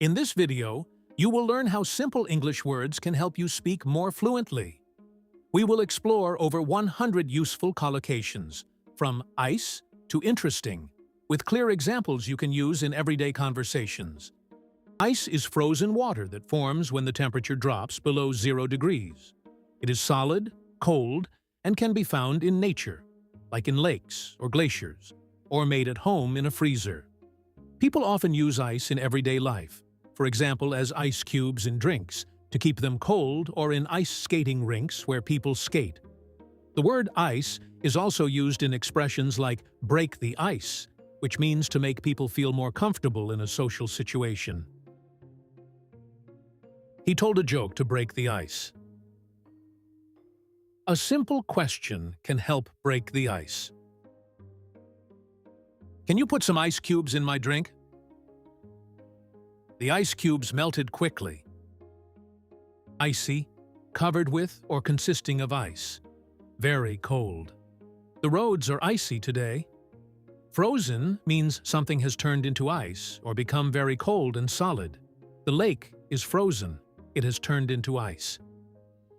In this video, you will learn how simple English words can help you speak more fluently. We will explore over 100 useful collocations, from ice to interesting, with clear examples you can use in everyday conversations. Ice is frozen water that forms when the temperature drops below 0 degrees. It is solid, cold, and can be found in nature, like in lakes or glaciers, or made at home in a freezer. People often use ice in everyday life, for example as ice cubes in drinks, to keep them cold, or in ice skating rinks where people skate. The word ice is also used in expressions like break the ice, which means to make people feel more comfortable in a social situation. He told a joke to break the ice. A simple question can help break the ice. Can you put some ice cubes in my drink? The ice cubes melted quickly. Icy, covered with or consisting of ice. Very cold. The roads are icy today. Frozen means something has turned into ice or become very cold and solid. The lake is frozen. It has turned into ice.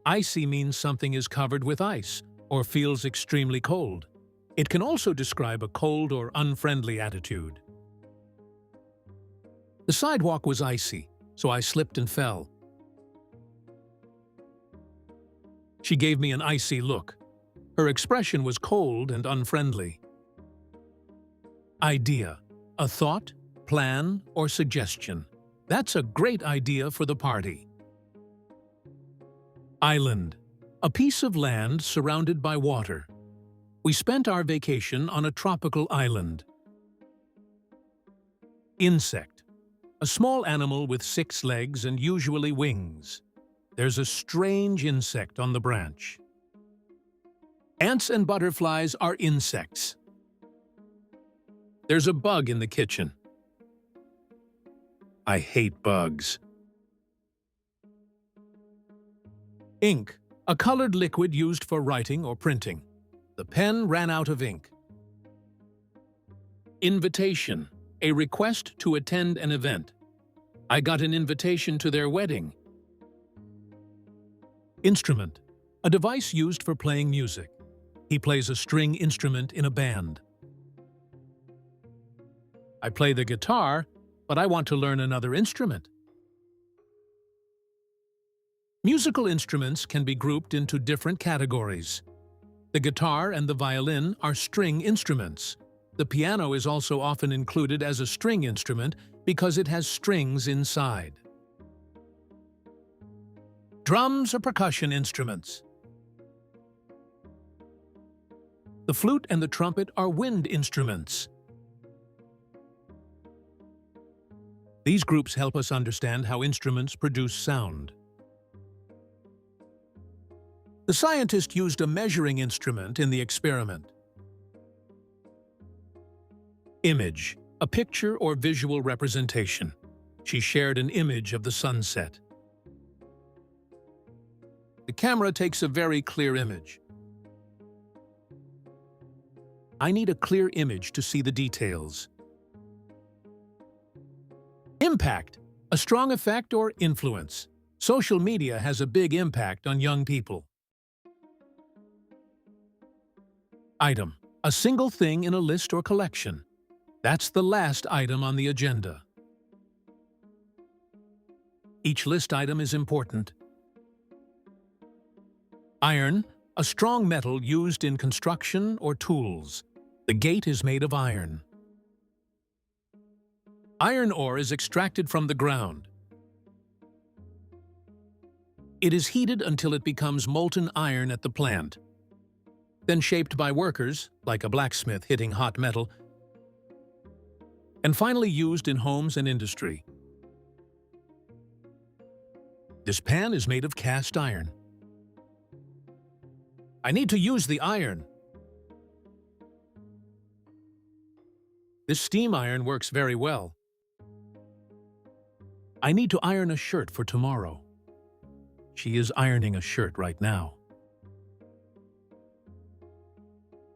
Icy means something is covered with ice or feels extremely cold. It can also describe a cold or unfriendly attitude. The sidewalk was icy, so I slipped and fell. She gave me an icy look. Her expression was cold and unfriendly. Idea. A thought, plan, or suggestion. That's a great idea for the party. Island. A piece of land surrounded by water. We spent our vacation on a tropical island. Insect. A small animal with 6 legs and usually wings. There's a strange insect on the branch. Ants and butterflies are insects. There's a bug in the kitchen. I hate bugs. Ink. A colored liquid used for writing or printing. The pen ran out of ink. Invitation. A request to attend an event. I got an invitation to their wedding. Instrument. A device used for playing music. He plays a string instrument in a band. I play the guitar, but I want to learn another instrument. Musical instruments can be grouped into different categories. The guitar and the violin are string instruments. The piano is also often included as a string instrument because it has strings inside. Drums are percussion instruments. The flute and the trumpet are wind instruments. These groups help us understand how instruments produce sound. The scientist used a measuring instrument in the experiment. Image. A picture or visual representation. She shared an image of the sunset. The camera takes a very clear image. I need a clear image to see the details. Impact. A strong effect or influence. Social media has a big impact on young people. Item. A single thing in a list or collection. That's the last item on the agenda. Each list item is important. Iron. A strong metal used in construction or tools. The gate is made of iron. Iron ore is extracted from the ground. It is heated until it becomes molten iron at the plant, then shaped by workers, like a blacksmith hitting hot metal, and finally used in homes and industry. This pan is made of cast iron. I need to use the iron. This steam iron works very well. I need to iron a shirt for tomorrow. She is ironing a shirt right now.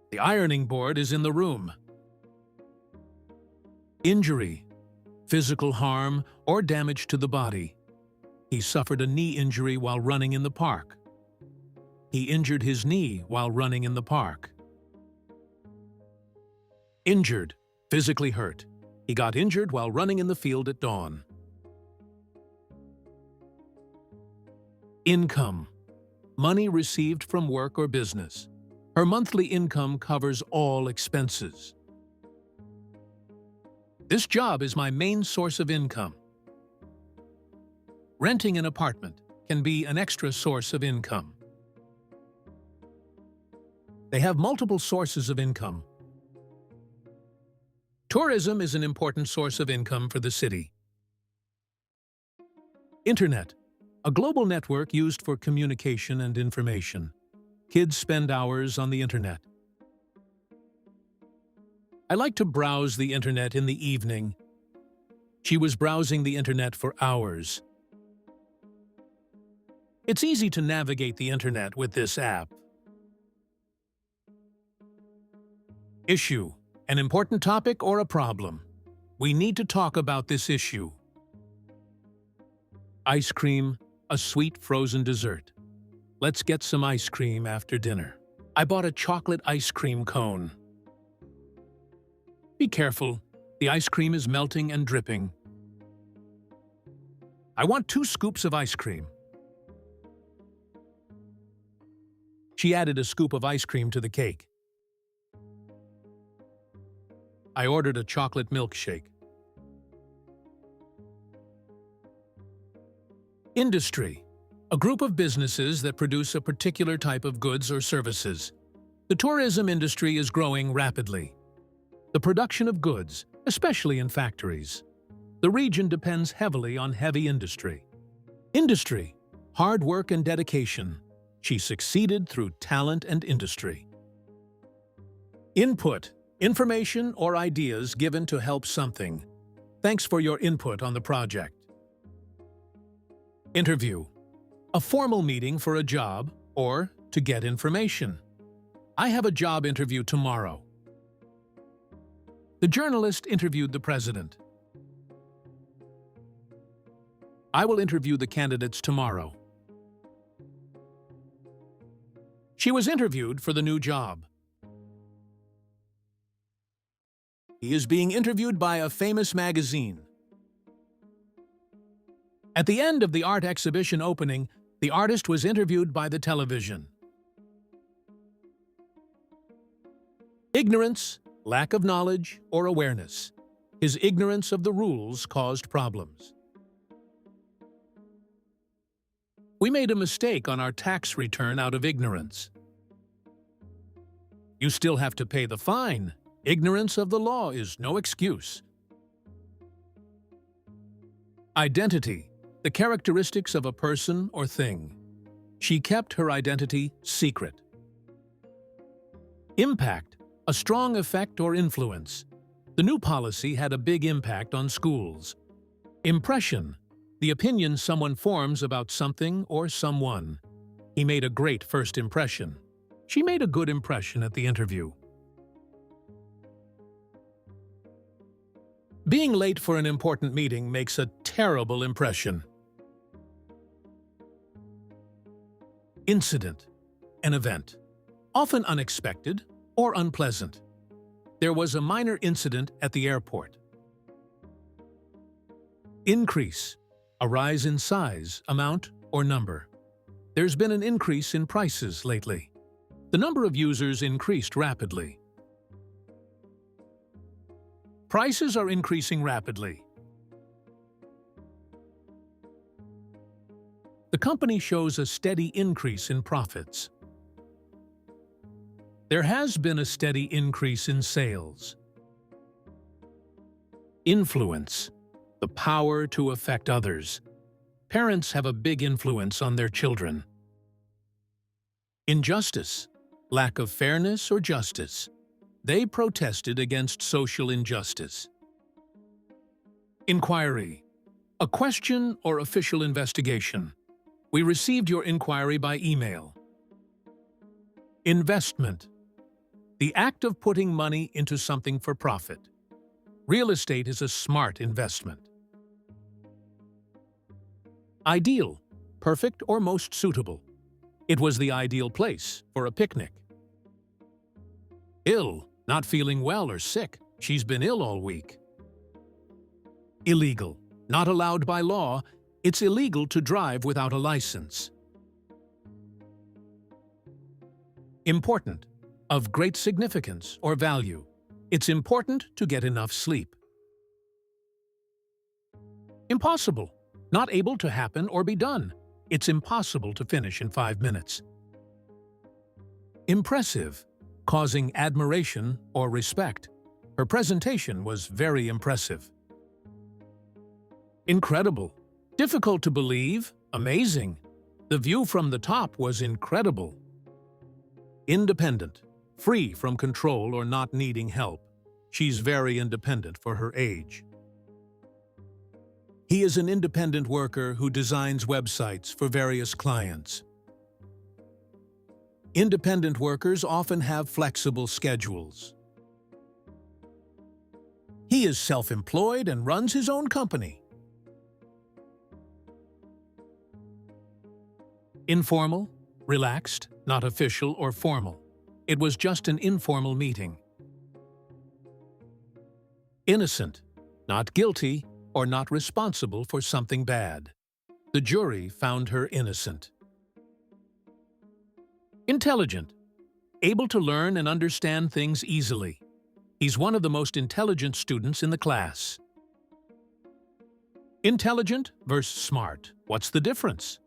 The ironing board is in the room. Injury. physical harm, or damage to the body. He suffered a knee injury while running in the park. He injured his knee while running in the park. Injured, physically hurt. He got injured while running in the field at dawn. Income, money received from work or business. Her monthly income covers all expenses. This job is my main source of income. Renting an apartment can be an extra source of income. They have multiple sources of income. Tourism is an important source of income for the city. Internet, a global network used for communication and information. Kids spend hours on the internet. I like to browse the internet in the evening. She was browsing the internet for hours. It's easy to navigate the internet with this app. Issue, an important topic or a problem. We need to talk about this issue. Ice cream, a sweet frozen dessert. Let's get some ice cream after dinner. I bought a chocolate ice cream cone. Be careful, the ice cream is melting and dripping. I want 2 scoops of ice cream. She added a scoop of ice cream to the cake. I ordered a chocolate milkshake. Industry, a group of businesses that produce a particular type of goods or services. The tourism industry is growing rapidly. The production of goods, especially in factories. The region depends heavily on heavy industry. Industry, hard work and dedication. She succeeded through talent and industry. Input, information or ideas given to help something. Thanks for your input on the project. Interview, a formal meeting for a job or to get information. I have a job interview tomorrow. The journalist interviewed the president. I will interview the candidates tomorrow. She was interviewed for the new job. He is being interviewed by a famous magazine. At the end of the art exhibition opening, the artist was interviewed by the television. Ignorance, lack of knowledge or awareness. His ignorance of the rules caused problems. We made a mistake on our tax return out of ignorance. You still have to pay the fine. Ignorance of the law is no excuse. Identity, the characteristics of a person or thing. She kept her identity secret. Impact, a strong effect or influence. The new policy had a big impact on schools. Impression, the opinion someone forms about something or someone. He made a great first impression. She made a good impression at the interview. Being late for an important meeting makes a terrible impression. Incident, an event, often unexpected or unpleasant. There was a minor incident at the airport. Increase, a rise in size, amount, or number. There's been an increase in prices lately. The number of users increased rapidly. Prices are increasing rapidly. The company shows a steady increase in profits. There has been a steady increase in sales. Influence, the power to affect others. Parents have a big influence on their children. Injustice, lack of fairness or justice. They protested against social injustice. Inquiry, a question or official investigation. We received your inquiry by email. Investment, the act of putting money into something for profit. Real estate is a smart investment. Ideal, perfect or most suitable. It was the ideal place for a picnic. Ill, not feeling well or sick. She's been ill all week. Illegal, not allowed by law. It's illegal to drive without a license. Important, of great significance or value. It's important to get enough sleep. Impossible, not able to happen or be done. It's impossible to finish in 5 minutes. Impressive, causing admiration or respect. Her presentation was very impressive. Incredible, difficult to believe, amazing. The view from the top was incredible. Independent, free from control or not needing help. She's very independent for her age. He is an independent worker who designs websites for various clients. Independent workers often have flexible schedules. He is self-employed and runs his own company. Informal, relaxed, not official or formal. It was just an informal meeting. Innocent, not guilty or not responsible for something bad. The jury found her innocent. Intelligent, able to learn and understand things easily. He's one of the most intelligent students in the class. Intelligent versus smart. What's the difference?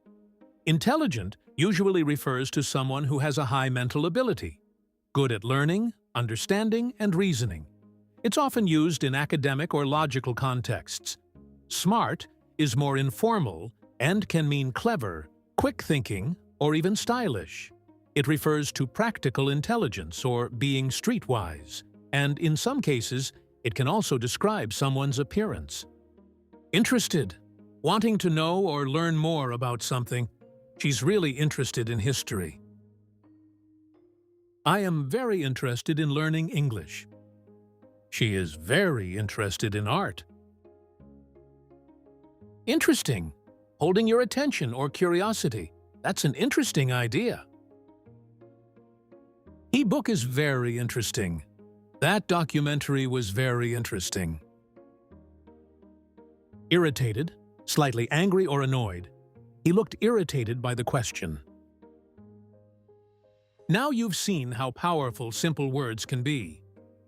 Intelligent usually refers to someone who has a high mental ability, good at learning, understanding, and reasoning. It's often used in academic or logical contexts. Smart is more informal and can mean clever, quick thinking, or even stylish. It refers to practical intelligence or being streetwise, and in some cases, it can also describe someone's appearance. Interested, wanting to know or learn more about something. She's really interested in history. I am very interested in learning English. She is very interested in art. Interesting, holding your attention or curiosity. That's an interesting idea. E-book is very interesting. That documentary was very interesting. Irritated, slightly angry or annoyed. He looked irritated by the question. Now you've seen how powerful simple words can be.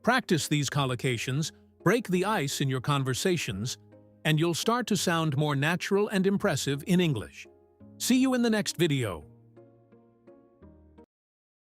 Practice these collocations, break the ice in your conversations, and you'll start to sound more natural and impressive in English. See you in the next video.